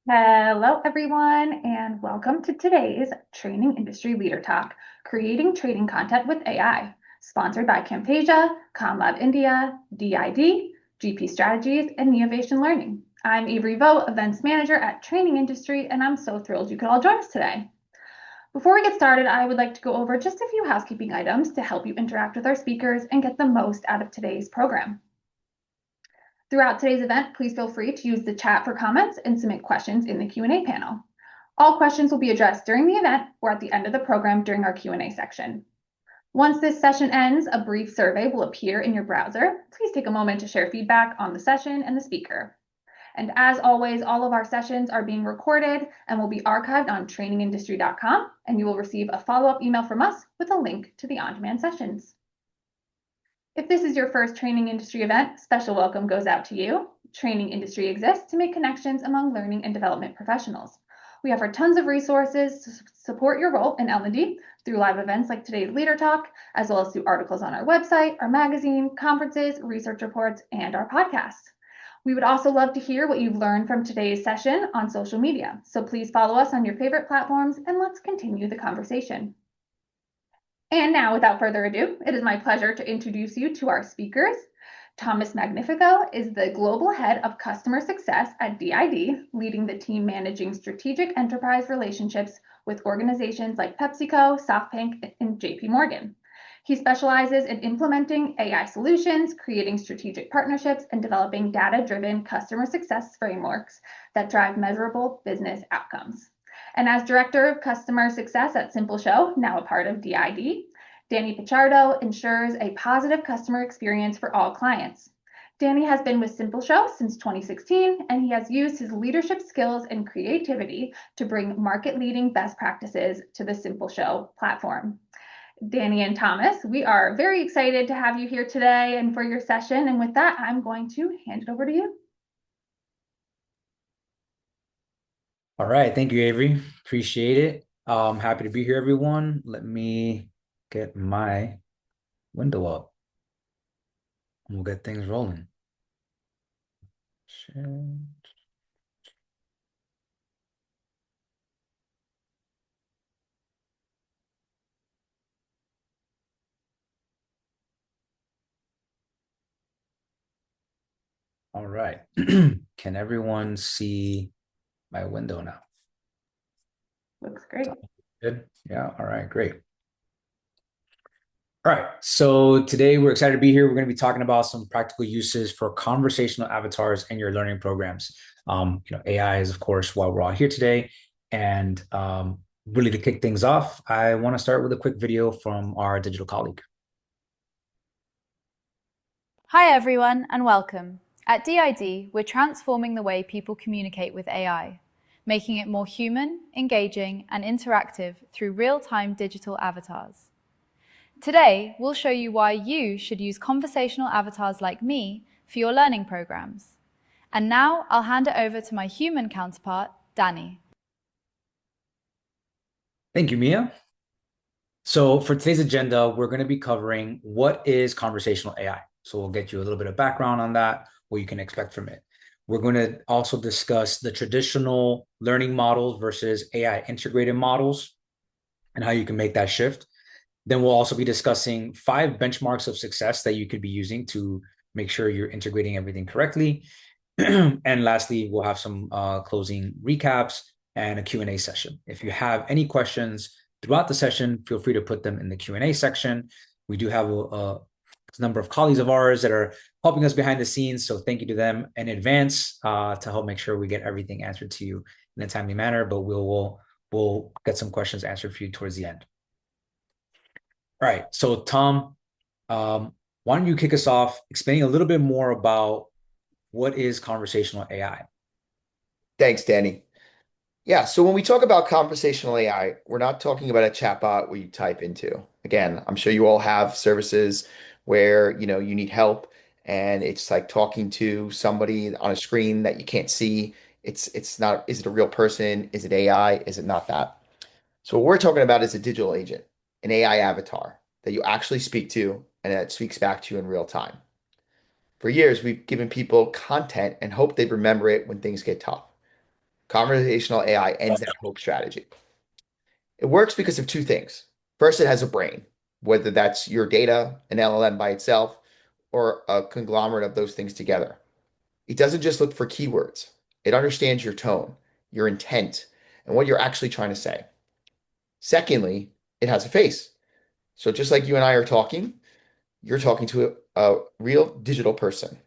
Hello, everyone, and welcome to today's Training Industry Leader Talk, Creating Training Content with AI, sponsored by Camtasia, ComLab India, DID, GP Strategies, and Neovation Learning. I'm Avery Vogt, Events Manager at Training Industry, and I'm so thrilled you could all join us today. Before we get started, I would like to go over just a few housekeeping items to help you interact with our speakers and get the most out of today's program. Throughout today's event, please feel free to use the chat for comments and submit questions in the Q&A panel. All questions will be addressed during the event or at the end of the program during our Q&A section. Once this session ends, a brief survey will appear in your browser. Please take a moment to share feedback on the session and the speaker. And as always, all of our sessions are being recorded and will be archived on trainingindustry.com, and you will receive a follow-up email from us with a link to the on-demand sessions. If this is your first Training Industry event, special welcome goes out to you. Training Industry exists to make connections among learning and development professionals. We offer tons of resources to support your role in L&D through live events like today's Leader Talk, as well as through articles on our website, our magazine, conferences, research reports, and our podcast. We would also love to hear what you've learned from today's session on social media. So please follow us on your favorite platforms and let's continue the conversation. And now, without further ado, it is my pleasure to introduce you to our speakers. Thomas Magnifico is the Global Head of Customer Success at DID, leading the team managing strategic enterprise relationships with organizations like PepsiCo, SoftBank, and JP Morgan. He specializes in implementing AI solutions, creating strategic partnerships, and developing data-driven customer success frameworks that drive measurable business outcomes. And as Director of Customer Success at Simple Show, now a part of DID, Danny Pichardo ensures a positive customer experience for all clients. Danny has been with Simple Show since 2016, and he has used his leadership skills and creativity to bring market-leading best practices to the Simple Show platform. Danny and Thomas, we are very excited to have you here today and for your session. And with that, I'm going to hand it over to you. All right. Thank you, Avery. Appreciate it. Happy to be here, everyone. Let me get my window up and we'll get things rolling. Share. All right. Can everyone see my window now? Looks great. Good. Yeah. All right. Great. All right. So today we're excited to be here. We're going to be talking about some practical uses for conversational avatars in your learning programs. AI is, of course, why we're all here today. And really to kick things off, I want to start with a quick video from our digital colleague. Hi everyone and welcome. At DID, we're transforming the way people communicate with AI, making it more human, engaging, and interactive through real-time digital avatars. Today, we'll show you why you should use conversational avatars like me for your learning programs. And now I'll hand it over to my human counterpart, Danny. Thank you, Mia. So for today's agenda, we're going to be covering what is conversational AI. So we'll get you a little bit of background on that, what you can expect from it. We're going to also discuss the traditional learning models versus AI integrated models and how you can make that shift. Then we'll also be discussing 5 benchmarks of success that you could be using to make sure you're integrating everything correctly. And lastly, we'll have some closing recaps and a Q&A session. If you have any questions throughout the session, feel free to put them in the Q&A section. We do have a number of colleagues of ours that are helping us behind the scenes, so thank you to them in advance to help make sure we get everything answered to you in a timely manner, but we'll get some questions answered for you towards the end. All right, so Tom, why don't you kick us off explaining a little bit more about what is conversational AI? Thanks, Danny. Yeah, so when we talk about conversational AI, we're not talking about a chatbot where you type into. Again, I'm sure you all have services where, you need help and it's like talking to somebody on a screen that you can't see. It's not, is it a real person? Is it AI? Is it not that? So what we're talking about is a digital agent, an AI avatar that you actually speak to and that speaks back to you in real time. For years, we've given people content and hope they remember it when things get tough. Conversational AI ends that hope strategy. It works because of two things. First, it has a brain, whether that's your data, an LLM by itself, or a conglomerate of those things together. It doesn't just look for keywords. It understands your tone, your intent, and what you're actually trying to say. Secondly, it has a face. So just like you and I are talking, you're talking to a real digital person.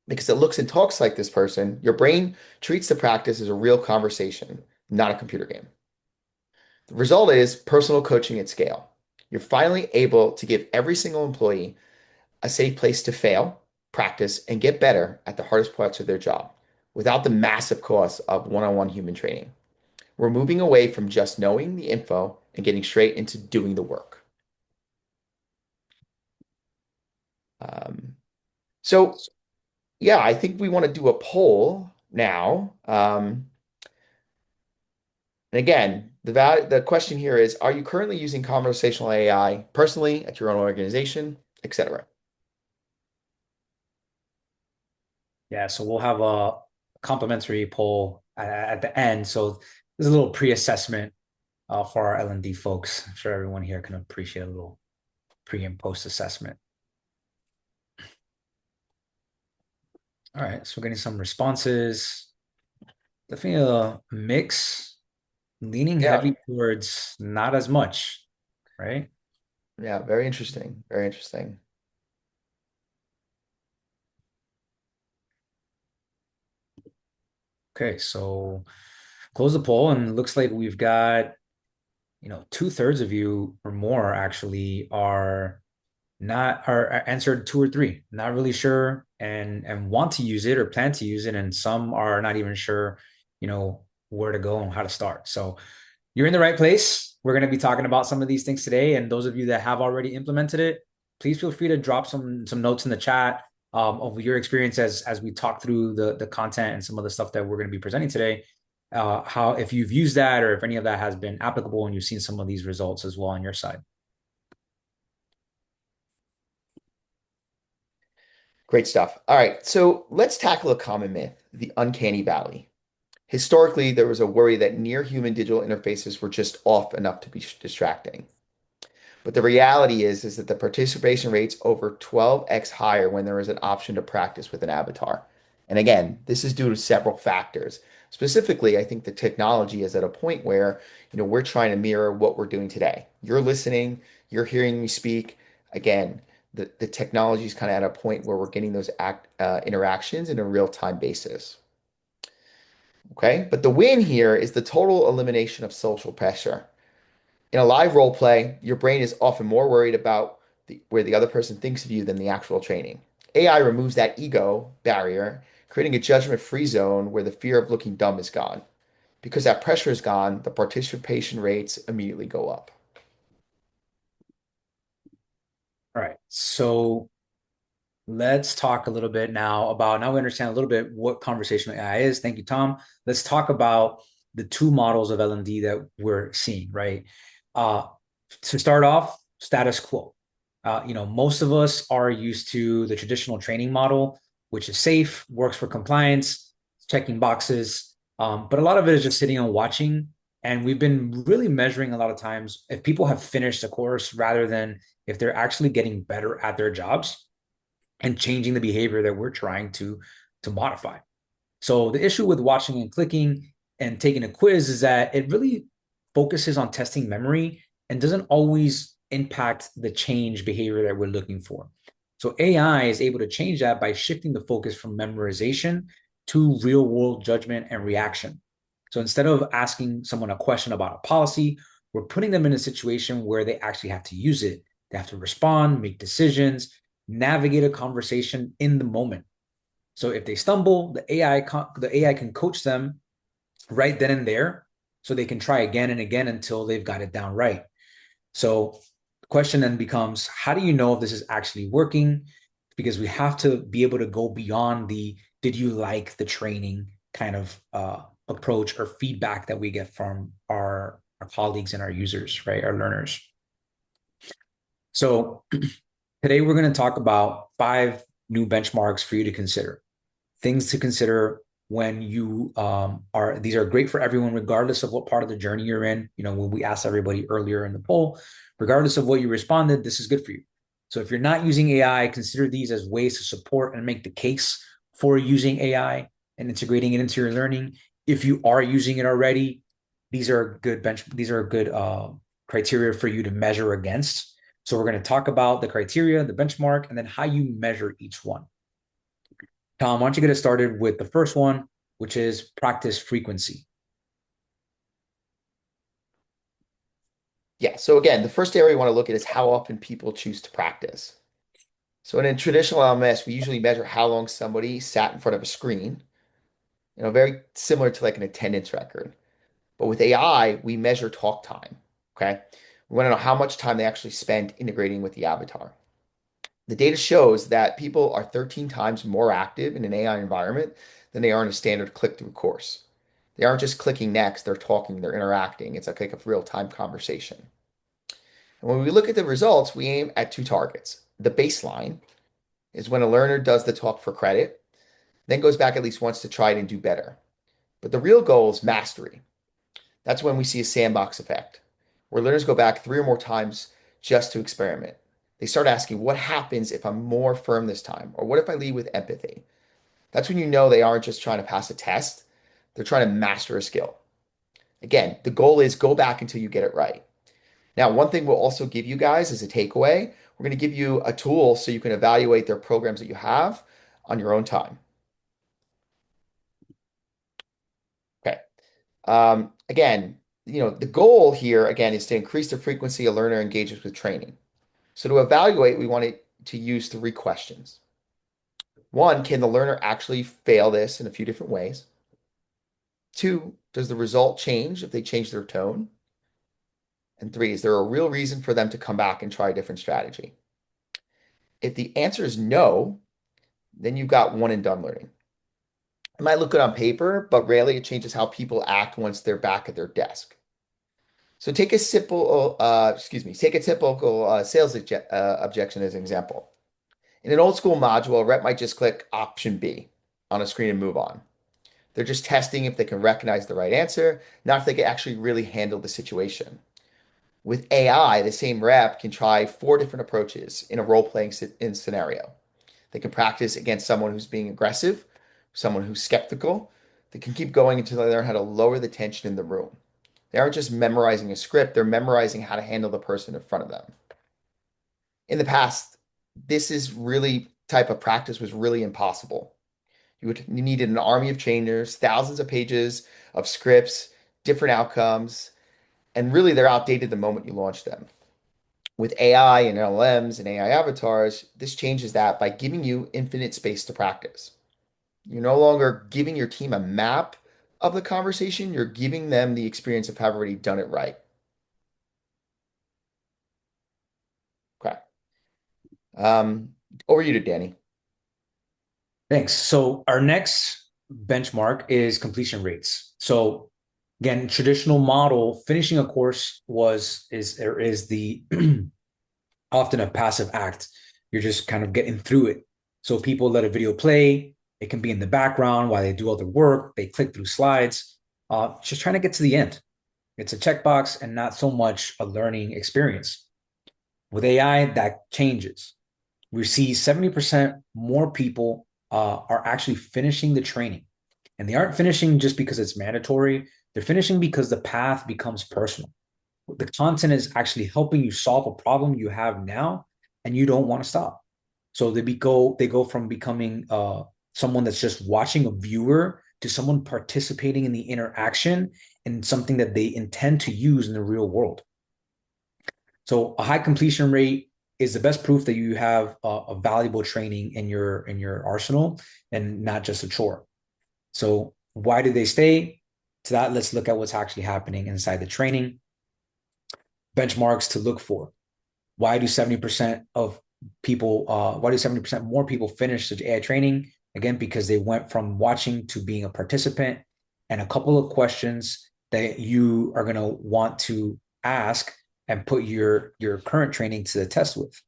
Because it looks and talks like this person, your brain treats the practice as a real conversation, not a computer game. The result is personal coaching at scale. You're finally able to give every single employee a safe place to fail, practice, and get better at the hardest parts of their job without the massive costs of one-on-one human training. We're moving away from just knowing the info and getting straight into doing the work. Um, so, yeah, I think we want to do a poll now. And again, the question here is, are you currently using conversational AI personally at your own organization, etc.? Yeah, so we'll have a complimentary poll at the end. So there's a little pre-assessment for our L&D folks. I'm sure everyone here can appreciate a little pre and post assessment. All right, so we're getting some responses. Definitely a mix, leaning Yeah. heavy towards not as much, right? Yeah, very interesting. Very interesting. Okay, so close the poll, and it looks like we've got, 2/3 of you or more actually are answered two or three, not really sure and want to use it or plan to use it, and some are not even sure, where to go and how to start. So you're in the right place. We're going to be talking about some of these things today, and those of you that have already implemented it, please feel free to drop some notes in the chat of your experience as we talk through the content and some of the stuff that we're going to be presenting today. How if you've used that or if any of that has been applicable and you've seen some of these results as well on your side. Great stuff. All right, so let's tackle a common myth, the uncanny valley. Historically, there was a worry that near human digital interfaces were just off enough to be distracting. But the reality is that the participation rate's over 12x higher when there is an option to practice with an avatar. And again, this is due to several factors. Specifically, I think the technology is at a point where, we're trying to mirror what we're doing today. You're listening, you're hearing me speak. Again, the technology is kind of at a point where we're getting those interactions in a real-time basis. Okay, but the win here is the total elimination of social pressure. In a live role play, your brain is often more worried about where the other person thinks of you than the actual training. AI removes that ego barrier, creating a judgment-free zone where the fear of looking dumb is gone. Because that pressure is gone, the participation rates immediately go up. All right. So let's talk a little bit now we understand a little bit what conversational AI is. Thank you, Tom. Let's talk about the two models of L&D that we're seeing, right? To start off, status quo. Most of us are used to the traditional training model, which is safe, works for compliance, checking boxes. But a lot of it is just sitting and watching. And we've been really measuring a lot of times if people have finished a course rather than if they're actually getting better at their jobs and changing the behavior that we're trying to modify. So the issue with watching and clicking and taking a quiz is that it really focuses on testing memory and doesn't always impact the change behavior that we're looking for. So AI is able to change that by shifting the focus from memorization to real world judgment and reaction. So instead of asking someone a question about a policy, we're putting them in a situation where they actually have to use it. They have to respond, make decisions, navigate a conversation in the moment. So if they stumble, the AI can coach them right then and there so they can try again and again until they've got it down right. So the question then becomes, how do you know if this is actually working? Because we have to be able to go beyond the did you like the training kind of approach or feedback that we get from our colleagues and our users, right? Our learners. So today we're going to talk about 5 new benchmarks for you to consider. Things to consider when you these are great for everyone, regardless of what part of the journey you're in. When we asked everybody earlier in the poll, regardless of what you responded, this is good for you. So if you're not using AI, consider these as ways to support and make the case for using AI and integrating it into your learning. If you are using it already, these are good criteria for you to measure against. So we're going to talk about the criteria, the benchmark, and then how you measure each one. Tom, why don't you get us started with the first one, which is practice frequency. Yeah, so again, the first area we want to look at is how often people choose to practice. So in a traditional LMS, we usually measure how long somebody sat in front of a screen, very similar to like an attendance record. But with AI, we measure talk time, okay? We want to know how much time they actually spend integrating with the avatar. The data shows that people are 13 times more active in an AI environment than they are in a standard click-through course. They aren't just clicking next, they're talking, they're interacting. It's like a real-time conversation. And when we look at the results, we aim at two targets. The baseline is when a learner does the talk for credit, then goes back at least once to try it and do better. But the real goal is mastery. That's when we see a sandbox effect, where learners go back 3 or more times just to experiment. They start asking, what happens if I'm more firm this time? Or what if I lead with empathy? That's when you know they aren't just trying to pass a test, they're trying to master a skill. Again, the goal is go back until you get it right. Now, one thing we'll also give you guys as a takeaway, we're going to give you a tool so you can evaluate their programs that you have on your own time. Okay. Again, the goal here, again, is to increase the frequency a learner engages with training. So to evaluate, we want to use 3 questions. One, can the learner actually fail this in a few different ways? 2, does the result change if they change their tone? And 3, is there a real reason for them to come back and try a different strategy? If the answer is no, then you've got one and done learning. It might look good on paper, but rarely it changes how people act once they're back at their desk. So take a typical sales objection as an example. In an old school module, a rep might just click option B on a screen and move on. They're just testing if they can recognize the right answer, not if they can actually really handle the situation. With AI, the same rep can try 4 different approaches in a role-playing scenario. They can practice against someone who's being aggressive, someone who's skeptical. They can keep going until they learn how to lower the tension in the room. They aren't just memorizing a script, they're memorizing how to handle the person in front of them. In the past, type of practice was really impossible. You needed an army of trainers, thousands of pages of scripts, different outcomes, and really they're outdated the moment you launch them. With AI and LLMs and AI avatars, this changes that by giving you infinite space to practice. You're no longer giving your team a map of the conversation, you're giving them the experience of having already done it right. Okay. Over you to Danny. Thanks. So our next benchmark is completion rates. So again, traditional model, finishing a course is the often a passive act. You're just kind of getting through it. So people let a video play. It can be in the background while they do other work. They click through slides, just trying to get to the end. It's a checkbox and not so much a learning experience. With AI, that changes. We see 70% more people are actually finishing the training. And they aren't finishing just because it's mandatory. They're finishing because the path becomes personal. The content is actually helping you solve a problem you have now, and you don't want to stop. So they go from becoming someone that's just watching a viewer to someone participating in the interaction and something that they intend to use in the real world. So a high completion rate is the best proof that you have a valuable training in your arsenal and not just a chore. So why do they stay? To that, let's look at what's actually happening inside the training. Benchmarks to look for. Why do 70% more people finish the AI training? Again, because they went from watching to being a participant, and a couple of questions that you are going to want to ask and put your current training to the test with.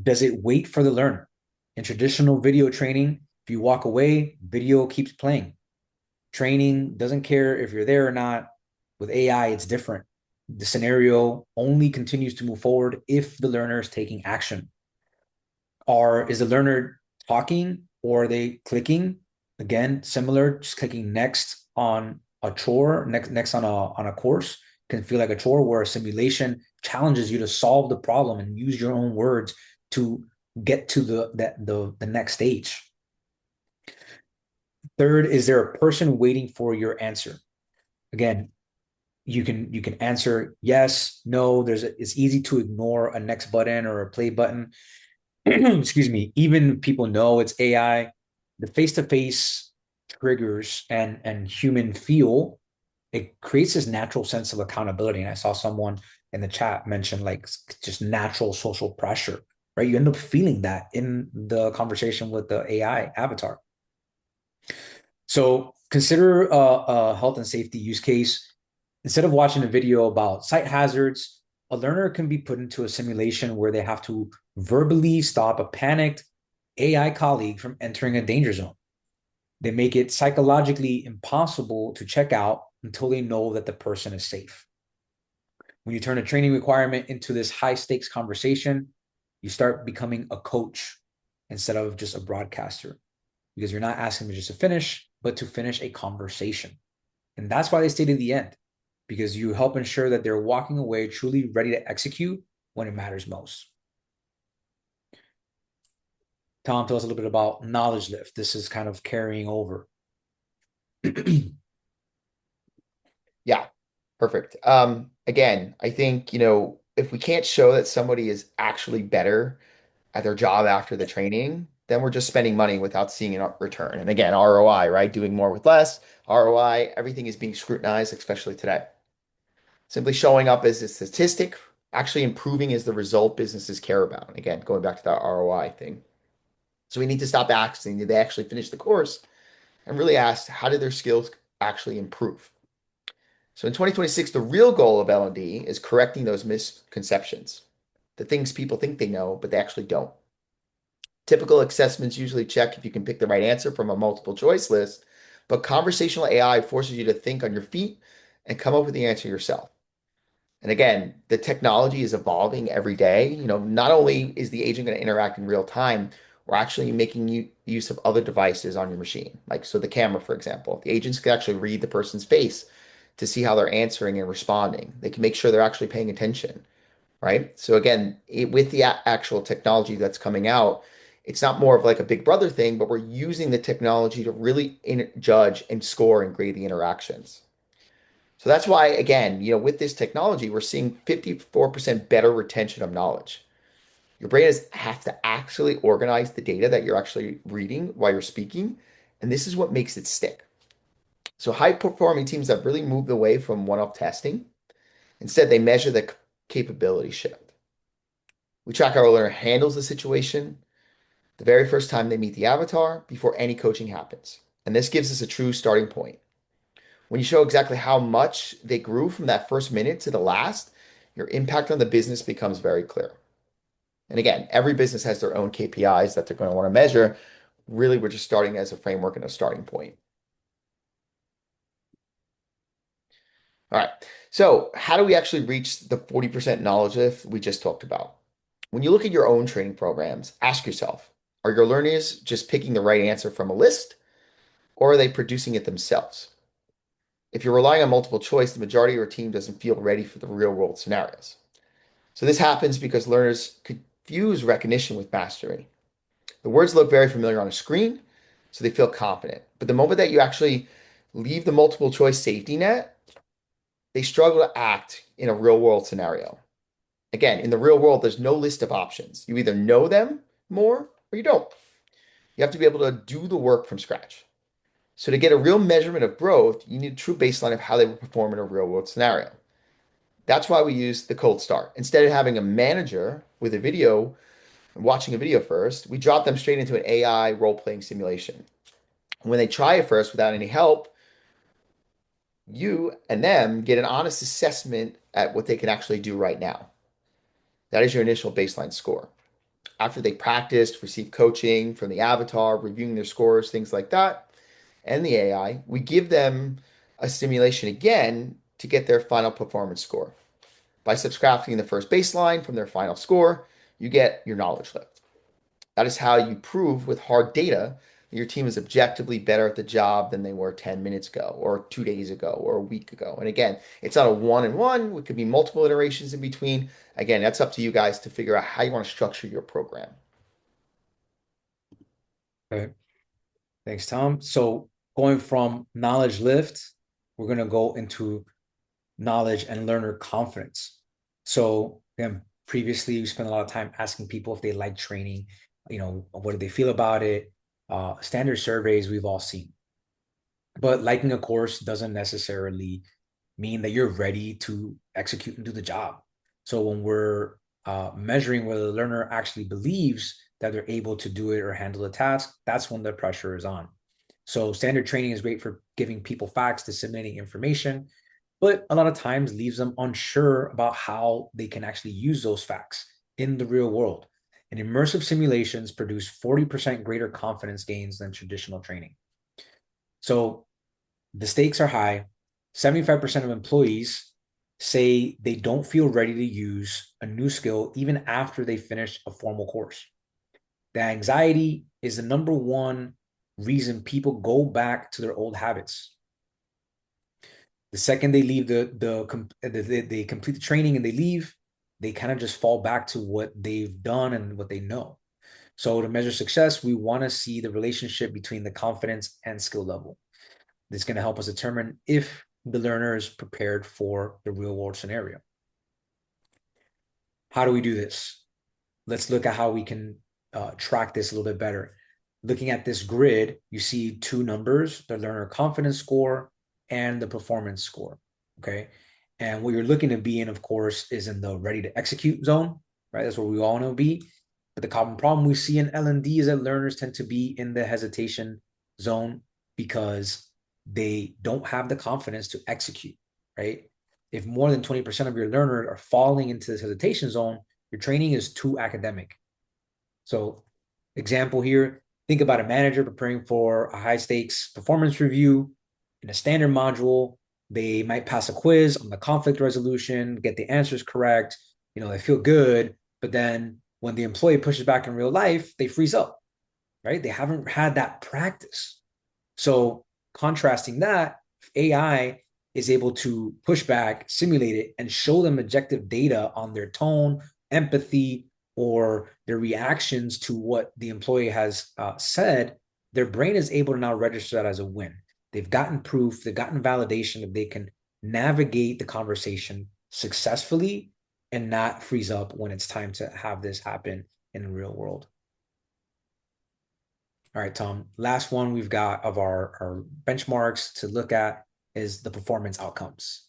Does it wait for the learner? In traditional video training, if you walk away, video keeps playing. Training doesn't care if you're there or not. With AI, it's different. The scenario only continues to move forward if the learner is taking action. Or is the learner talking or are they clicking? Again, similar, just clicking next on a chore, next on a course can feel like a chore, where a simulation challenges you to solve the problem and use your own words to get to the next stage. Third, is there a person waiting for your answer? Again, you can answer yes, no. It's easy to ignore a next button or a play button. Excuse me. Even people know it's AI. The face-to-face triggers and human feel, it creates this natural sense of accountability. And I saw someone in the chat mention like just natural social pressure, right? You end up feeling that in the conversation with the AI avatar. So consider a health and safety use case. Instead of watching a video about site hazards, a learner can be put into a simulation where they have to verbally stop a panicked AI colleague from entering a danger zone. They make it psychologically impossible to check out until they know that the person is safe. When you turn a training requirement into this high stakes conversation, you start becoming a coach instead of just a broadcaster, because you're not asking them just to finish, but to finish a conversation. And that's why they stay to the end, because you help ensure that they're walking away truly ready to execute when it matters most. Tom, tell us a little bit about knowledge lift. This is kind of carrying over. Yeah, perfect. Again, I think, if we can't show that somebody is actually better at their job after the training, then we're just spending money without seeing a return. And again, ROI, right? Doing more with less, ROI, everything is being scrutinized, especially today. Simply showing up as a statistic, actually improving is the result businesses care about. And again, going back to that ROI thing. So we need to stop asking, did they actually finish the course? And really ask, how did their skills actually improve? So in 2026, the real goal of L&D is correcting those misconceptions, the things people think they know, but they actually don't. Typical assessments usually check if you can pick the right answer from a multiple choice list, but conversational AI forces you to think on your feet and come up with the answer yourself. And again, the technology is evolving every day. Not only is the agent going to interact in real time, we're actually making use of other devices on your machine. Like, so the camera, for example, the agents can actually read the person's face to see how they're answering and responding. They can make sure they're actually paying attention, right? So again, with the actual technology that's coming out, it's not more of like a Big Brother thing, but we're using the technology to really judge and score and grade the interactions. So that's why, again, with this technology, we're seeing 54% better retention of knowledge. Your brain has to actually organize the data that you're actually reading while you're speaking, and this is what makes it stick. So high-performing teams have really moved away from one-off testing. Instead, they measure the capability shift. We track how a learner handles the situation the very first time they meet the avatar before any coaching happens. And this gives us a true starting point. When you show exactly how much they grew from that first minute to the last, your impact on the business becomes very clear. And again, every business has their own KPIs that they're going to want to measure. Really, we're just starting as a framework and a starting point. All right. So, how do we actually reach the 40% knowledge lift we just talked about? When you look at your own training programs, ask yourself, are your learners just picking the right answer from a list, or are they producing it themselves? If you're relying on multiple choice, the majority of your team doesn't feel ready for the real world scenarios. So this happens because learners confuse recognition with mastery. The words look very familiar on a screen, so they feel confident. But the moment that you actually leave the multiple choice safety net, they struggle to act in a real world scenario. Again, in the real world, there's no list of options. You either know them more or you don't. You have to be able to do the work from scratch. So to get a real measurement of growth, you need a true baseline of how they will perform in a real world scenario. That's why we use the cold start. Instead of having a manager with a video and watching a video first, we drop them straight into an AI role-playing simulation. When they try it first without any help, you and them get an honest assessment at what they can actually do right now. That is your initial baseline score. After they practiced, received coaching from the avatar, reviewing their scores, things like that, and the AI, we give them a simulation again to get their final performance score. By subtracting the first baseline from their final score, you get your knowledge lift. That is how you prove with hard data that your team is objectively better at the job than they were 10 minutes ago, or 2 days ago, or a week ago. And again, it's not a one and one, it could be multiple iterations in between. Again, that's up to you guys to figure out how you want to structure your program. Okay. Thanks, Tom. So going from knowledge lift, we're going to go into knowledge and learner confidence. So again, previously we spent a lot of time asking people if they like training, what do they feel about it? Standard surveys we've all seen. But liking a course doesn't necessarily mean that you're ready to execute and do the job. So when we're measuring whether the learner actually believes that they're able to do it or handle the task, that's when the pressure is on. So standard training is great for giving people facts, disseminating information, but a lot of times leaves them unsure about how they can actually use those facts in the real world. And immersive simulations produce 40% greater confidence gains than traditional training. So the stakes are high. 75% of employees say they don't feel ready to use a new skill even after they finish a formal course. The anxiety is the number one reason people go back to their old habits. The second they leave they complete the training and they leave, they kind of just fall back to what they've done and what they know. So to measure success, we want to see the relationship between the confidence and skill level. This is going to help us determine if the learner is prepared for the real world scenario. How do we do this? Let's look at how we can track this a little bit better. Looking at this grid, you see two numbers, the learner confidence score and the performance score, okay? And what you're looking to be in, of course, is in the ready to execute zone, right? That's where we all want to be. But the common problem we see in L&D is that learners tend to be in the hesitation zone because they don't have the confidence to execute, right? If more than 20% of your learners are falling into this hesitation zone, your training is too academic. So example here, think about a manager preparing for a high stakes performance review. In a standard module, they might pass a quiz on the conflict resolution, get the answers correct, they feel good, but then when the employee pushes back in real life, they freeze up, right? They haven't had that practice. So contrasting that, AI is able to push back, simulate it, and show them objective data on their tone, empathy, or their reactions to what the employee has said, their brain is able to now register that as a win. They've gotten proof, they've gotten validation that they can navigate the conversation successfully and not freeze up when it's time to have this happen in the real world. All right, Tom, last one we've got of our benchmarks to look at is the performance outcomes.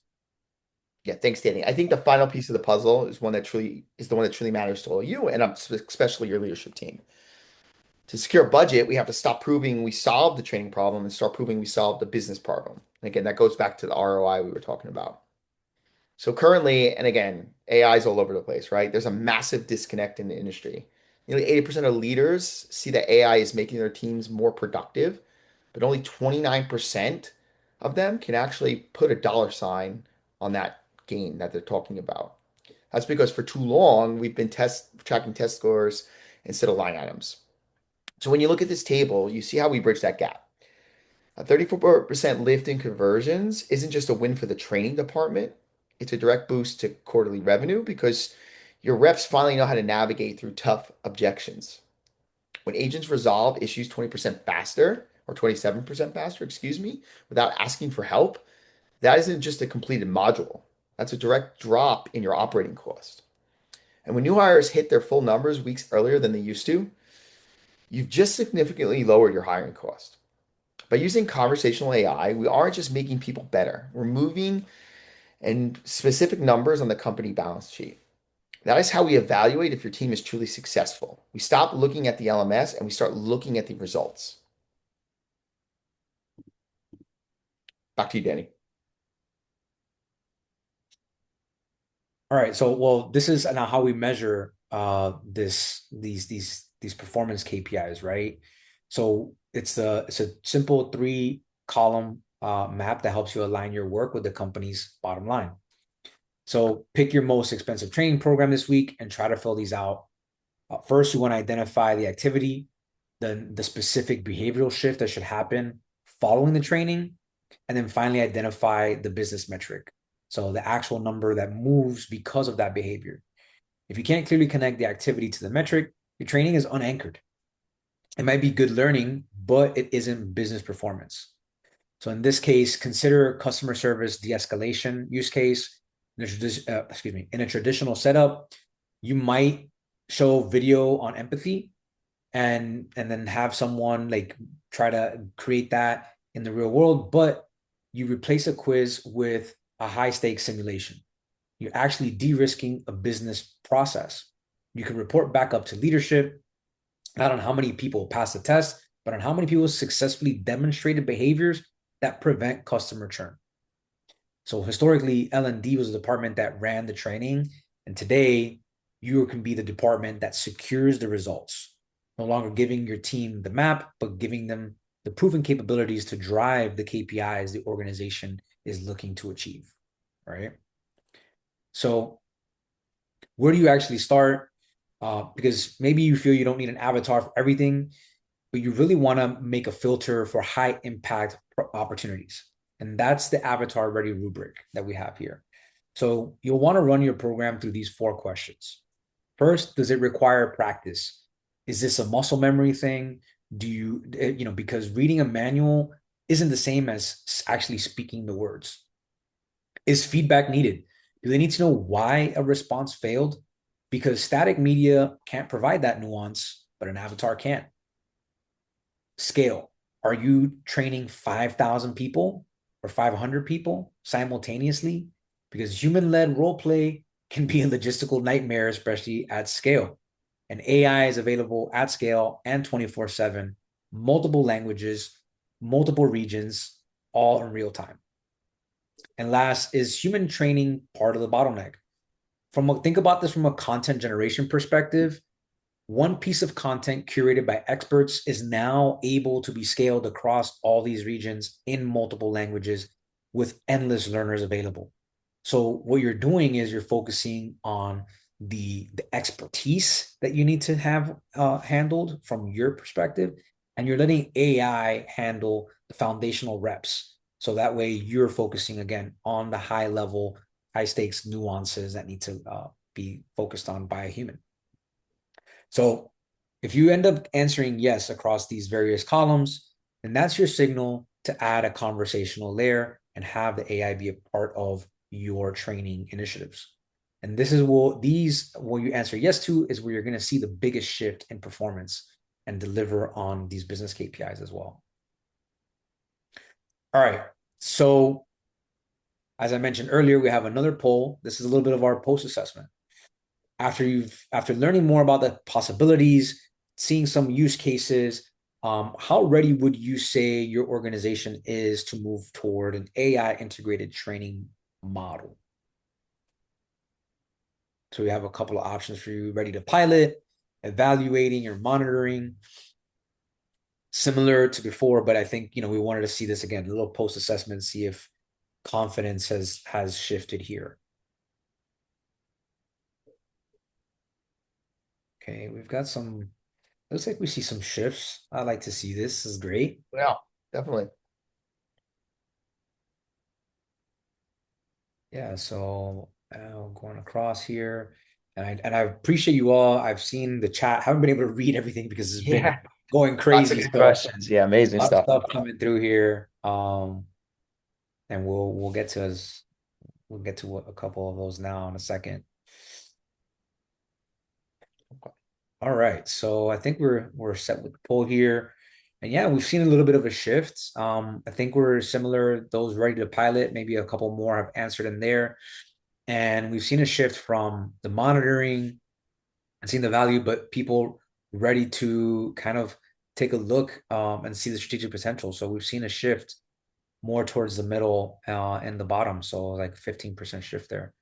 Yeah, thanks, Danny. I think the final piece of the puzzle is the one that truly matters to all you and especially your leadership team. To secure budget, we have to stop proving we solved the training problem and start proving we solved the business problem. And again, that goes back to the ROI we were talking about. So currently, and again, AI is all over the place, right? There's a massive disconnect in the industry. 80% of leaders see that AI is making their teams more productive, but only 29% of them can actually put a dollar sign on that gain that they're talking about. That's because for too long, we've been tracking test scores instead of line items. So when you look at this table, you see how we bridge that gap. A 34% lift in conversions isn't just a win for the training department. It's a direct boost to quarterly revenue because your reps finally know how to navigate through tough objections. When agents resolve issues 20% faster, or 27% faster, excuse me, without asking for help, that isn't just a completed module. That's a direct drop in your operating cost. And when new hires hit their full numbers weeks earlier than they used to, you've just significantly lowered your hiring cost. By using conversational AI, we aren't just making people better. We're moving and specific numbers on the company balance sheet. That is how we evaluate if your team is truly successful. We stop looking at the LMS and we start looking at the results. Back to you, Danny. All right. So, well, this is now how we measure these performance KPIs, right? So it's a simple three column map that helps you align your work with the company's bottom line. So pick your most expensive training program this week and try to fill these out. First, you want to identify the activity, then the specific behavioral shift that should happen following the training, and then finally identify the business metric. So the actual number that moves because of that behavior. If you can't clearly connect the activity to the metric, your training is unanchored. It might be good learning, but it isn't business performance. So in this case, consider customer service de-escalation use case. In a traditional setup, you might show video on empathy and then have someone like try to create that in the real world, but you replace a quiz with a high stakes simulation. You're actually de-risking a business process. You can report back up to leadership, not on how many people pass the test, but on how many people successfully demonstrated behaviors that prevent customer churn. So historically, L&D was the department that ran the training, and today you can be the department that secures the results. No longer giving your team the map, but giving them the proven capabilities to drive the KPIs the organization is looking to achieve, right? So where do you actually start? Because maybe you feel you don't need an avatar for everything, but you really want to make a filter for high impact opportunities. And that's the avatar ready rubric that we have here. So you'll want to run your program through these 4 questions. First, does it require practice? Is this a muscle memory thing? Do you, because reading a manual isn't the same as actually speaking the words. Is feedback needed? Do they need to know why a response failed? Because static media can't provide that nuance, but an avatar can. Scale. Are you training 5,000 people or 500 people simultaneously? Because human-led role play can be a logistical nightmare, especially at scale. And AI is available at scale and 24/7, multiple languages, multiple regions, all in real time. And last, is human training part of the bottleneck? Think about this from a content generation perspective. One piece of content curated by experts is now able to be scaled across all these regions in multiple languages with endless learners available. So what you're doing is you're focusing on the expertise that you need to have handled from your perspective, and you're letting AI handle the foundational reps. So that way you're focusing again on the high level, high stakes nuances that need to be focused on by a human. So if you end up answering yes across these various columns, then that's your signal to add a conversational layer and have the AI be a part of your training initiatives. And this is what you answer yes to is where you're going to see the biggest shift in performance and deliver on these business KPIs as well. All right. So as I mentioned earlier, we have another poll. This is a little bit of our post assessment. After learning more about the possibilities, seeing some use cases, how ready would you say your organization is to move toward an AI integrated training model? So we have a couple of options for you: ready to pilot, evaluating, or monitoring. Similar to before, but I think we wanted to see this again, a little post assessment, see if confidence has shifted here. Okay, we've got some. Looks like we see some shifts. I like to see this. This is great. Yeah, definitely. Yeah, so going across here, and I appreciate you all. I've seen the chat. Haven't been able to read everything because it's been going Lots of crazy. good So questions. Yeah, amazing a lot of stuff. stuff coming through here. And we'll get to a couple of those now in a second. All right, so I think we're set with the poll here. And yeah, we've seen a little bit of a shift. I think we're similar, those ready to pilot, maybe a couple more have answered in there. And we've seen a shift from the monitoring and seeing the value, but people ready to kind of take a look and see the strategic potential. So we've seen a shift more towards the middle and the bottom. So like 15% shift there.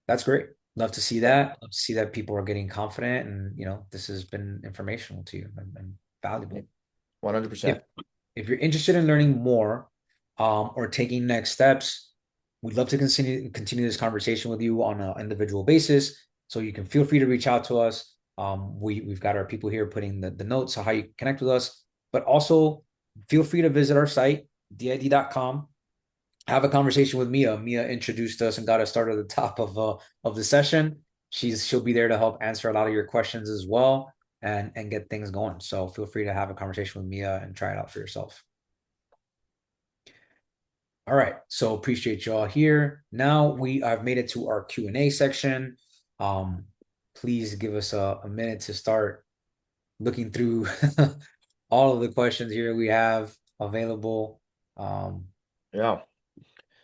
That's great. Love to see that. Love to see that people are getting confident and this has been informational to you and valuable. 100%. If you're interested in learning more or taking next steps, we'd love to continue this conversation with you on an individual basis. So you can feel free to reach out to us. We've got our people here putting the notes on how you connect with us, but also feel free to visit our site, did.com. Have a conversation with Mia. Mia introduced us and got us started at the top of the session. She'll be there to help answer a lot of your questions as well and get things going. So feel free to have a conversation with Mia and try it out for yourself. All right, so appreciate y'all here. Now I've made it to our Q&A section. Um, please give us a minute to start looking through all of the questions here we have available. Um, Yeah,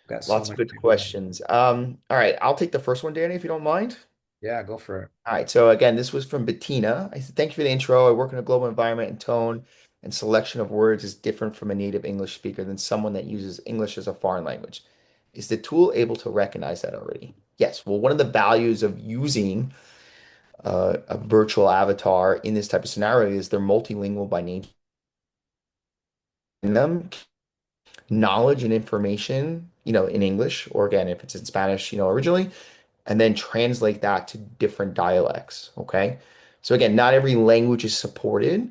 got so lots of much. good questions. All right, I'll take the first one, Danny, if you don't mind. Yeah, go for it. All right, so again, this was from Bettina. I said, thank you for the intro. I work in a global environment and tone and selection of words is different from a native English speaker than someone that uses English as a foreign language. Is the tool able to recognize that already? Yes. Well, one of the values of using a virtual avatar in this type of scenario is they're multilingual by nature. In them, knowledge and information, in English, or again, if it's in Spanish, originally, and then translate that to different dialects. Okay. So again, not every language is supported,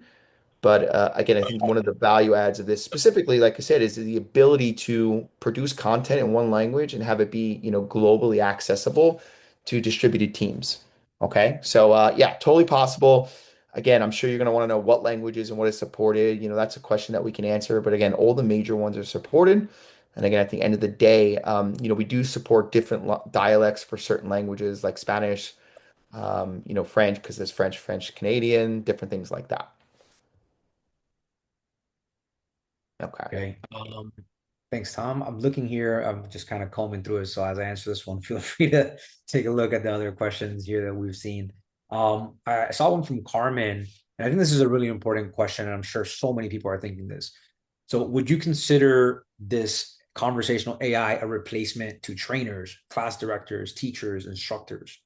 but again, I think one of the value adds of this specifically, like I said, is the ability to produce content in one language and have it be, globally accessible to distributed teams. Okay. So yeah, totally possible. Again, I'm sure you're going to want to know what languages and what is supported. That's a question that we can answer. But again, all the major ones are supported. And again, at the end of the day, we do support different dialects for certain languages like Spanish, French, because there's French Canadian, different things like that. Okay. Okay. Thanks, Tom. I'm looking here. I'm just kind of combing through it. So as I answer this one, feel free to take a look at the other questions here that we've seen. I saw one from Carmen, and I think this is a really important question, and I'm sure so many people are thinking this. So would you consider this conversational AI a replacement to trainers, class directors, teachers, instructors?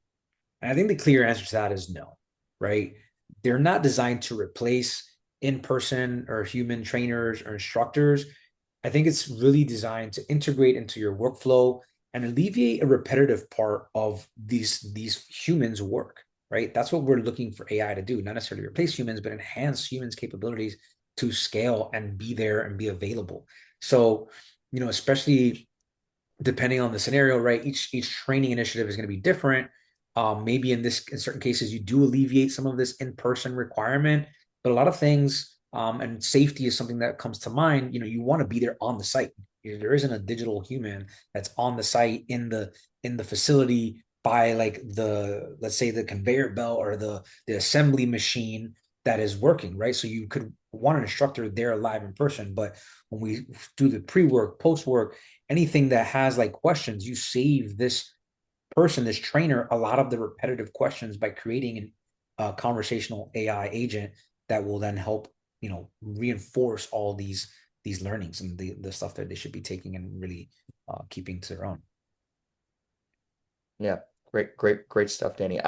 And I think the clear answer to that is no, right? They're not designed to replace in-person or human trainers or instructors. I think it's really designed to integrate into your workflow and alleviate a repetitive part of these humans' work, right? That's what we're looking for AI to do, not necessarily replace humans, but enhance humans' capabilities to scale and be there and be available. So, especially depending on the scenario, right? Each training initiative is going to be different. Maybe in certain cases, you do alleviate some of this in-person requirement, but a lot of things, and safety is something that comes to mind. You want to be there on the site. There isn't a digital human that's on the site in the facility by like let's say the conveyor belt or the assembly machine that is working, right? So you could want an instructor there live in person, but when we do the pre-work, post-work, anything that has like questions, you save this person, this trainer, a lot of the repetitive questions by creating a conversational AI agent that will then help, reinforce all these learnings and the stuff that they should be taking and really keeping to their own. Yeah, great stuff, Danny.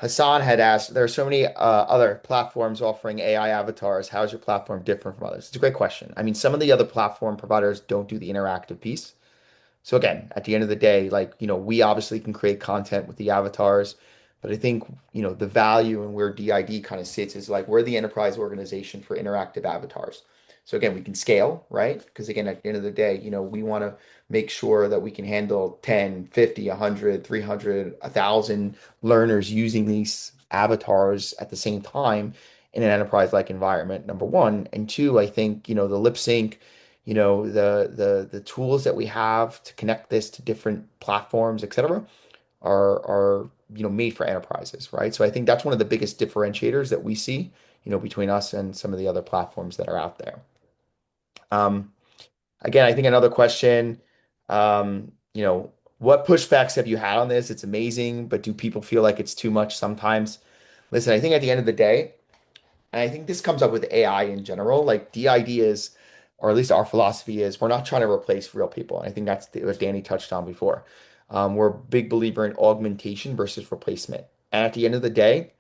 Hassan had asked, there are so many other platforms offering AI avatars. How is your platform different from others? It's a great question. I mean, some of the other platform providers don't do the interactive piece. So again, at the end of the day, like, we obviously can create content with the avatars, but I think, the value and where DID kind of sits is like we're the enterprise organization for interactive avatars. So again, we can scale, right? Because again, at the end of the day, we want to make sure that we can handle 10, 50, 100, 300, 1,000 learners using these avatars at the same time in an enterprise-like environment, number one. And two, I think, the lip sync, the tools that we have to connect this to different platforms, et cetera, are made for enterprises, right? So I think that's one of the biggest differentiators that we see, between us and some of the other platforms that are out there. Um, Again, I think another question, what pushbacks have you had on this? It's amazing, but do people feel like it's too much sometimes? Listen, I think at the end of the day, and I think this comes up with AI in general. Like the idea is, or at least our philosophy is, we're not trying to replace real people. And I think that's what Danny touched on before. We're a big believer in augmentation versus replacement. And at the end of the day,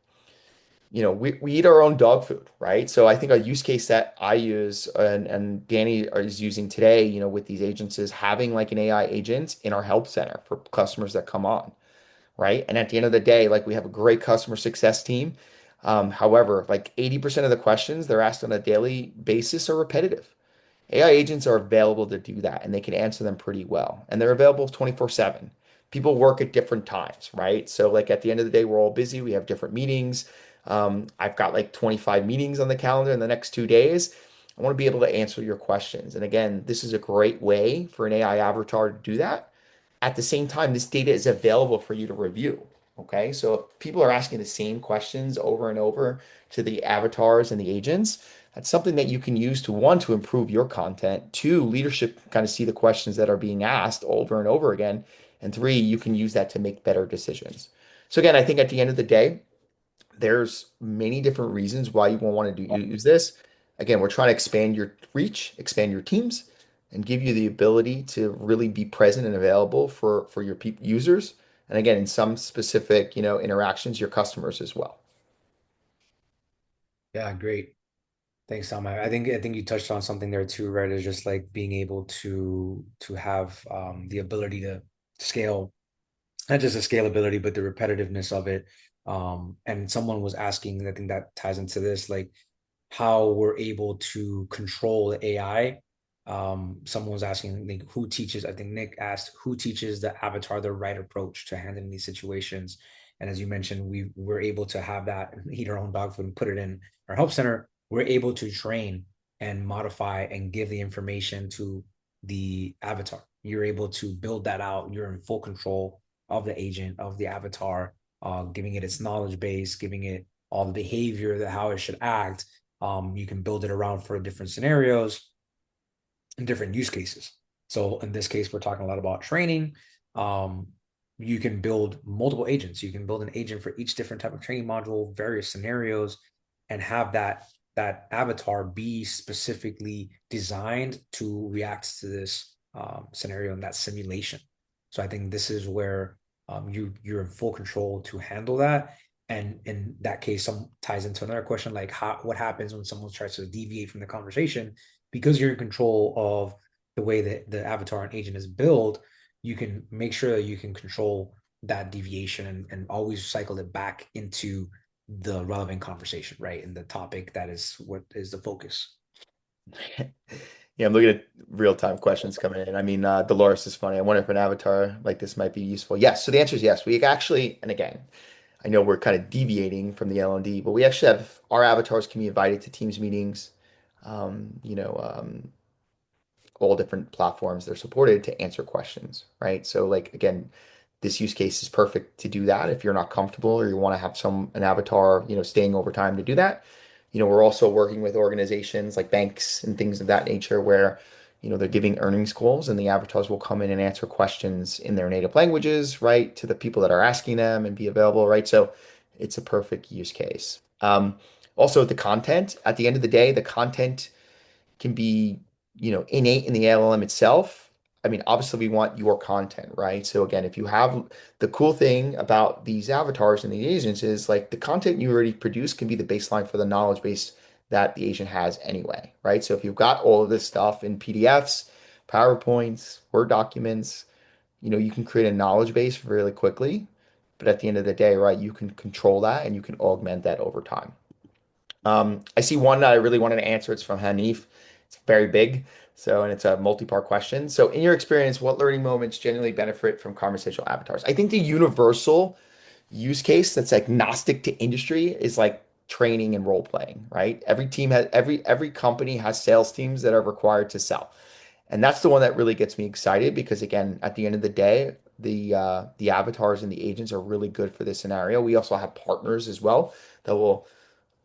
we eat our own dog food, right? So I think a use case that I use and Danny is using today, with these agents is having like an AI agent in our help center for customers that come on, right? And at the end of the day, like we have a great customer success team. However, like 80% of the questions they're asked on a daily basis are repetitive. AI agents are available to do that and they can answer them pretty well. And they're available 24/7. People work at different times, right? So like at the end of the day, we're all busy. We have different meetings. I've got like 25 meetings on the calendar in the next 2 days. I want to be able to answer your questions. And again, this is a great way for an AI avatar to do that. At the same time, this data is available for you to review. Okay. So if people are asking the same questions over and over to the avatars and the agents, that's something that you can use to one, to improve your content, two, leadership kind of see the questions that are being asked over and over again, and three, you can use that to make better decisions. So again, I think at the end of the day, there's many different reasons why you will want to use this. Again, we're trying to expand your reach, expand your teams, and give you the ability to really be present and available for your users. And again, in some specific, interactions, your customers as well. Yeah, great. Thanks, Tom. I think you touched on something there too, right? Is just like being able to have the ability to scale, not just the scalability, but the repetitiveness of it. And someone was asking, I think that ties into this, like how we're able to control the AI. Someone was asking, like, who teaches, I think Nick asked, who teaches the avatar the right approach to handling these situations? And as you mentioned, we were able to have that eat our own dog food and put it in our help center. We're able to train and modify and give the information to the avatar. You're able to build that out. You're in full control of the agent, of the avatar, giving it its knowledge base, giving it all the behavior, that how it should act. You can build it around for different scenarios and different use cases. So in this case, we're talking a lot about training. Um, you can build multiple agents. You can build an agent for each different type of training module, various scenarios, and have that avatar be specifically designed to react to this scenario and that simulation. So I think this is where you're in full control to handle that. And in that case, some ties into another question, like what happens when someone tries to deviate from the conversation, because you're in control of the way that the avatar and agent is built. You can make sure that you can control that deviation and always cycle it back into the relevant conversation, right? And the topic that is what is the focus. Yeah, I'm looking at real-time questions coming in. I mean, Dolores is funny. I wonder if an avatar like this might be useful. Yes. So the answer is yes. We actually, and again, I know we're kind of deviating from the L&D, but we actually have our avatars can be invited to Teams meetings, um, you know, um, all different platforms they're supported to answer questions, right? So like again, this use case is perfect to do that if you're not comfortable or you want to have an avatar, staying over time to do that. We're also working with organizations like banks and things of that nature where, they're giving earnings calls and the avatars will come in and answer questions in their native languages, right, to the people that are asking them and be available, right? So it's a perfect use case. Also the content, at the end of the day, the content can be, innate in the LLM itself. I mean, obviously we want your content, right? So again, if you have the cool thing about these avatars and the agents is like the content you already produce can be the baseline for the knowledge base that the agent has anyway, right? So if you've got all of this stuff in PDFs, PowerPoints, Word documents, you can create a knowledge base really quickly. But at the end of the day, right, you can control that and you can augment that over time. I see one that I really wanted to answer. It's from Hanif. It's very big. So, and it's a multi-part question. So, in your experience, what learning moments genuinely benefit from conversational avatars? I think the universal use case that's agnostic to industry is like training and role playing, right? Every company has sales teams that are required to sell. And that's the one that really gets me excited because again, at the end of the day, the avatars and the agents are really good for this scenario. We also have partners as well that will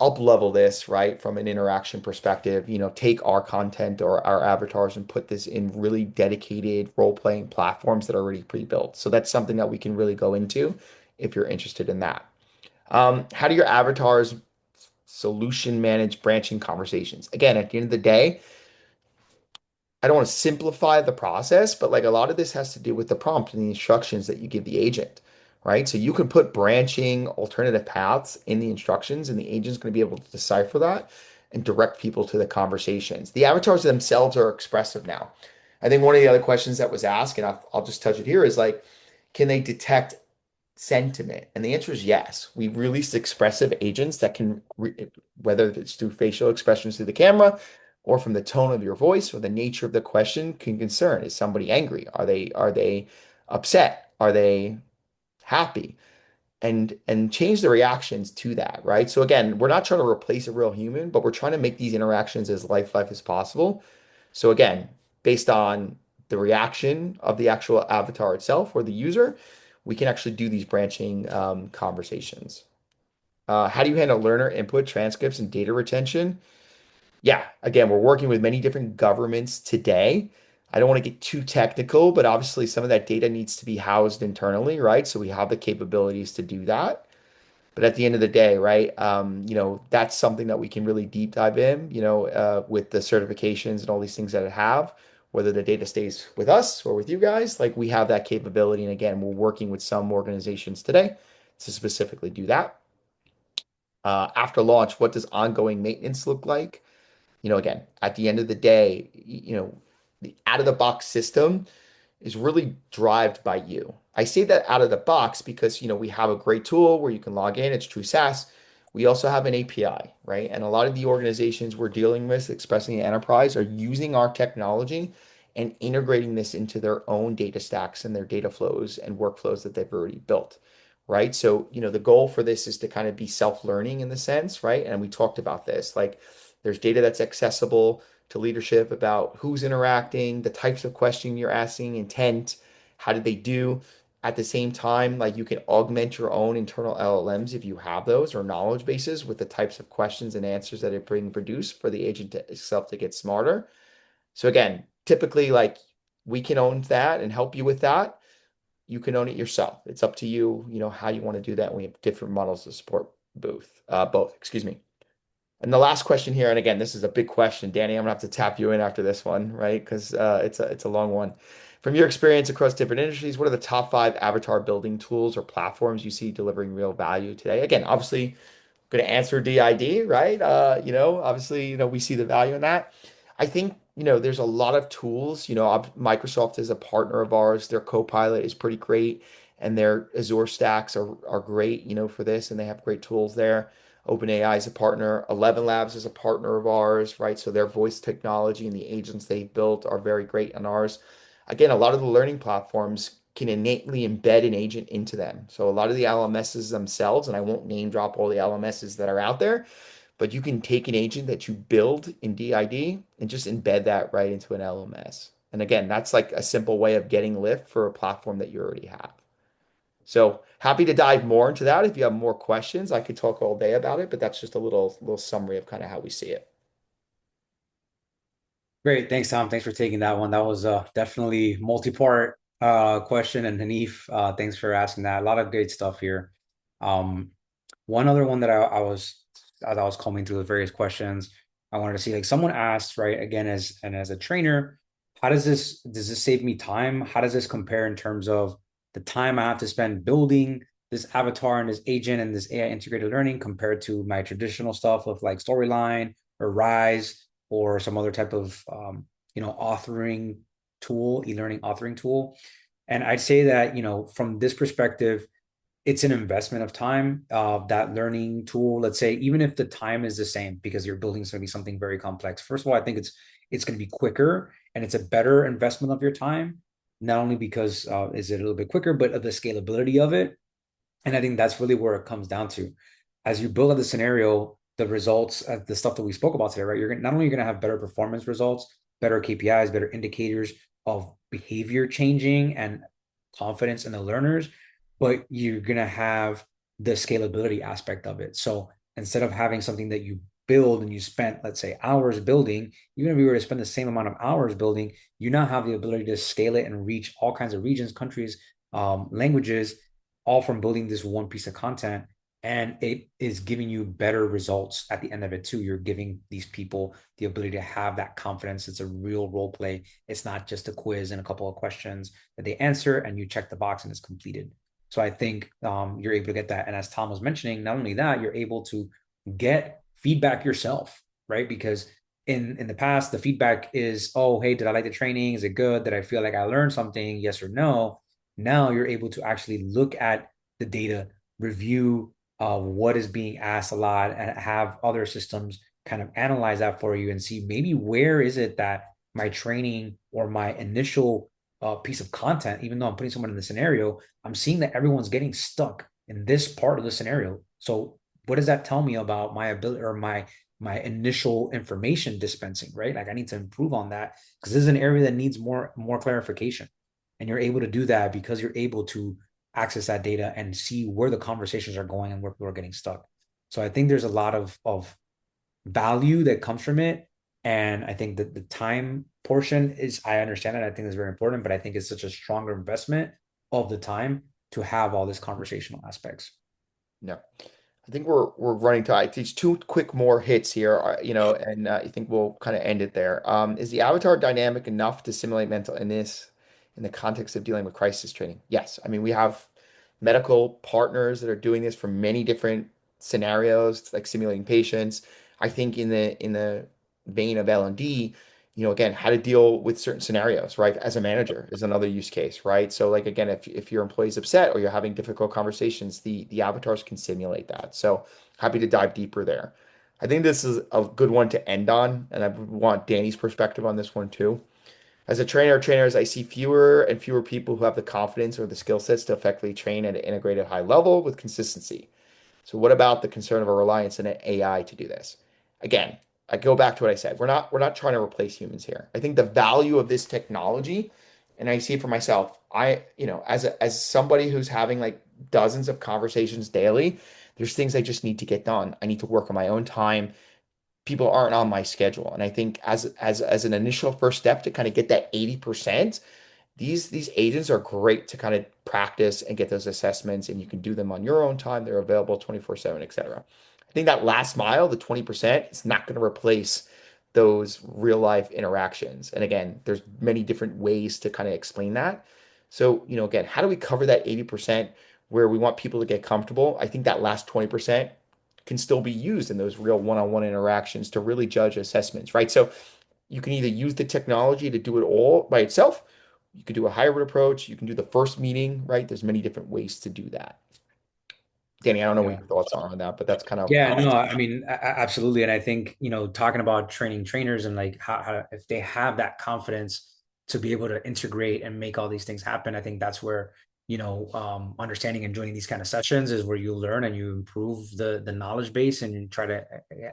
up level this, right, from an interaction perspective, take our content or our avatars and put this in really dedicated role-playing platforms that are already pre-built. So that's something that we can really go into if you're interested in that. How do your avatars solution manage branching conversations? Again, at the end of the day, I don't want to simplify the process, but like a lot of this has to do with the prompt and the instructions that you give the agent, right? So you can put branching alternative paths in the instructions, and the agent's going to be able to decipher that and direct people to the conversations. The avatars themselves are expressive now. I think one of the other questions that was asked, and I'll just touch it here, is like, can they detect sentiment? And the answer is yes. We released expressive agents that can, whether it's through facial expressions through the camera or from the tone of your voice or the nature of the question, can concern. Is somebody angry? Are they upset? Are they happy? And change the reactions to that, right? So again, we're not trying to replace a real human, but we're trying to make these interactions as lifelike as possible. So again, based on the reaction of the actual avatar itself or the user, we can actually do these branching conversations. How do you handle learner input, transcripts, and data retention? Yeah, again, we're working with many different governments today. I don't want to get too technical, but obviously some of that data needs to be housed internally, right? So we have the capabilities to do that. But at the end of the day, right, that's something that we can really deep dive in, with the certifications and all these things that it have, whether the data stays with us or with you guys, like we have that capability. And again, we're working with some organizations today to specifically do that. After launch, what does ongoing maintenance look like? Again, at the end of the day, the out of the box system is really driven by you. I say that out of the box because, we have a great tool where you can log in. It's true SaaS. We also have an API, right? And a lot of the organizations we're dealing with, expressing the enterprise, are using our technology and integrating this into their own data stacks and their data flows and workflows that they've already built, right? So, the goal for this is to kind of be self-learning in the sense, right? And we talked about this, like there's data that's accessible to leadership about who's interacting, the types of question you're asking, intent, how did they do? At the same time, like you can augment your own internal LLMs if you have those or knowledge bases with the types of questions and answers that it bring produce for the agent itself to get smarter. So again, typically like we can own that and help you with that. You can own it yourself. It's up to you, how you want to do that. We have different models to support both, excuse me. And the last question here, and again, this is a big question, Danny. I'm gonna have to tap you in after this one, right? Because it's a long one. From your experience across different industries, what are the top 5 avatar building tools or platforms you see delivering real value today? Again, obviously, going to answer DID, right? Obviously, we see the value in that. I think, there's a lot of tools. Microsoft is a partner of ours. Their Copilot is pretty great, and their Azure stacks are great, for this, and they have great tools there. OpenAI is a partner. 11 Labs is a partner of ours, right? So their voice technology and the agents they've built are very great on ours. Again, a lot of the learning platforms can innately embed an agent into them. So a lot of the LMSs themselves, and I won't name drop all the LMSs that are out there, but you can take an agent that you build in DID and just embed that right into an LMS. And again, that's like a simple way of getting lift for a platform that you already have. So happy to dive more into that. If you have more questions, I could talk all day about it, but that's just a little summary of kind of how we see it. Great. Thanks, Tom. Thanks for taking that one. That was definitely multi-part question. And Hanif, thanks for asking that. A lot of great stuff here. Um, One other one that I was, as I was combing through the various questions, I wanted to see, like someone asked, right, again, as a trainer, how does this save me time? How does this compare in terms of the time I have to spend building this avatar and this agent and this AI integrated learning compared to my traditional stuff of like Storyline or Rise or some other type of authoring tool, e-learning authoring tool? And I'd say that, from this perspective, it's an investment of time. That learning tool, let's say, even if the time is the same, because you're building is going to be something very complex. First of all, I think it's going to be quicker and it's a better investment of your time, not only because is it a little bit quicker, but of the scalability of it. And I think that's really where it comes down to. As you build out the scenario, the results, the stuff that we spoke about today, right? Not only going to have better performance results, better KPIs, better indicators of behavior changing and confidence in the learners, but you're going to have the scalability aspect of it. So instead of having something that you build and you spent, let's say, hours building, even if you were to spend the same amount of hours building, you now have the ability to scale it and reach all kinds of regions, countries, languages, all from building this one piece of content. And it is giving you better results at the end of it too. You're giving these people the ability to have that confidence. It's a real role play. It's not just a quiz and a couple of questions that they answer and you check the box and it's completed. So I think you're able to get that. And as Tom was mentioning, not only that, you're able to get feedback yourself, right? Because in the past, the feedback is, oh, hey, did I like the training? Is it good? Did I feel like I learned something? Yes or no? Now you're able to actually look at the data, review what is being asked a lot, and have other systems kind of analyze that for you and see maybe where is it that my training or my initial piece of content, even though I'm putting someone in the scenario, I'm seeing that everyone's getting stuck in this part of the scenario. So what does that tell me about my ability or my initial information dispensing, right? Like I need to improve on that because this is an area that needs more clarification. And you're able to do that because you're able to access that data and see where the conversations are going and where people are getting stuck. So I think there's a lot of value that comes from it. And I think that the time portion is, I understand it. I think it's very important, but I think it's such a stronger investment of the time to have all these conversational aspects. Yeah. I think we're running tight. These two quick more hits here, and I think we'll kind of end it there. Is the avatar dynamic enough to simulate mental illness in the context of dealing with crisis training? Yes. I mean, we have medical partners that are doing this for many different scenarios, like simulating patients. I think in the vein of L&D, again, how to deal with certain scenarios, right? As a manager is another use case, right? So like again, if your employee's upset or you're having difficult conversations, the avatars can simulate that. So happy to dive deeper there. I think this is a good one to end on, and I want Danny's perspective on this one too. As a trainer or trainers, I see fewer and fewer people who have the confidence or the skill sets to effectively train at an integrated high level with consistency. So what about the concern of a reliance on AI to do this? Again, I go back to what I said. We're not trying to replace humans here. I think the value of this technology, and I see it for myself, as somebody who's having like dozens of conversations daily, there's things I just need to get done. I need to work on my own time. People aren't on my schedule. And I think as an initial first step to kind of get that 80%, these agents are great to kind of practice and get those assessments, and you can do them on your own time. They're available 24/7, etc. I think that last mile, the 20%, is not going to replace those real life interactions. And again, there's many different ways to kind of explain that. So, again, how do we cover that 80% where we want people to get comfortable? I think that last 20% can still be used in those real one-on-one interactions to really judge assessments, right? So you can either use the technology to do it all by itself. You could do a hybrid approach. You can do the first meeting, right? There's many different ways to do that. Danny, I don't know what Yeah. your thoughts are on that, but that's kind of Yeah, how. no, I mean, absolutely. And I think, talking about training trainers and like if they have that confidence to be able to integrate and make all these things happen, I think that's where, understanding and joining these kind of sessions is where you learn and you improve the knowledge base and you try to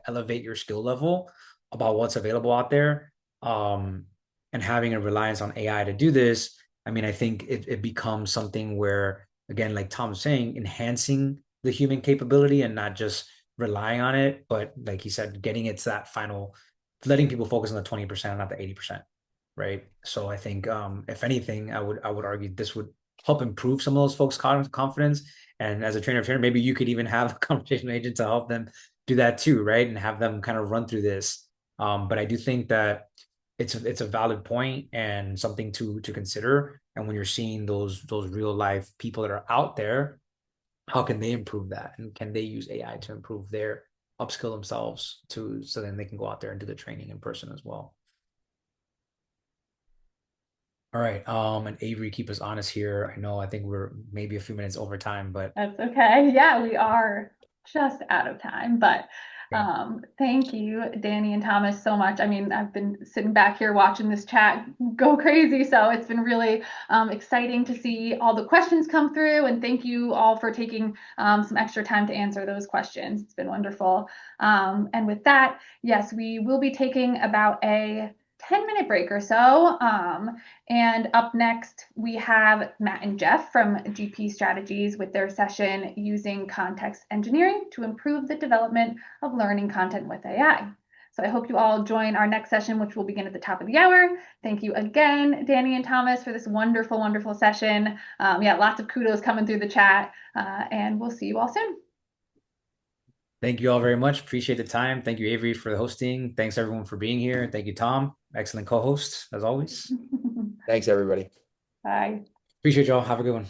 elevate your skill level about what's available out there. And having a reliance on AI to do this, I mean, I think it becomes something where, again, like Tom's saying, enhancing the human capability and not just relying on it, but like he said, getting it to that final, letting people focus on the 20%, not the 80%, right? So I think if anything, I would argue this would help improve some of those folks' confidence. And as a trainer, maybe you could even have a conversational agent to help them do that too, right? And have them kind of run through this. But I do think that it's a valid point and something to consider. And when you're seeing those real life people that are out there, how can they improve that? And can they use AI to improve their upskill themselves to so then they can go out there and do the training in person as well. All right. And Avery, keep us honest here. I think we're maybe a few minutes over time, but That's okay. Yeah, we are just out of time, but yeah. thank you, Danny and Thomas, so much. I mean, I've been sitting back here watching this chat go crazy, so it's been really exciting to see all the questions come through, and thank you all for taking some extra time to answer those questions. It's been wonderful. And with that, yes, we will be taking about a 10-minute break or so. And up next, we have Matt and Jeff from GP Strategies with their session using context engineering to improve the development of learning content with AI. So I hope you all join our next session, which will begin at the top of the hour. Thank you again, Danny and Thomas, for this wonderful, wonderful session. Yeah, lots of kudos coming through the chat, and we'll see you all soon. Thank you all very much. Appreciate the time. Thank you, Avery, for the hosting. Thanks everyone for being here. Thank you, Tom. Excellent co-host as always. Thanks, everybody. Bye. Appreciate y'all. Have a good one.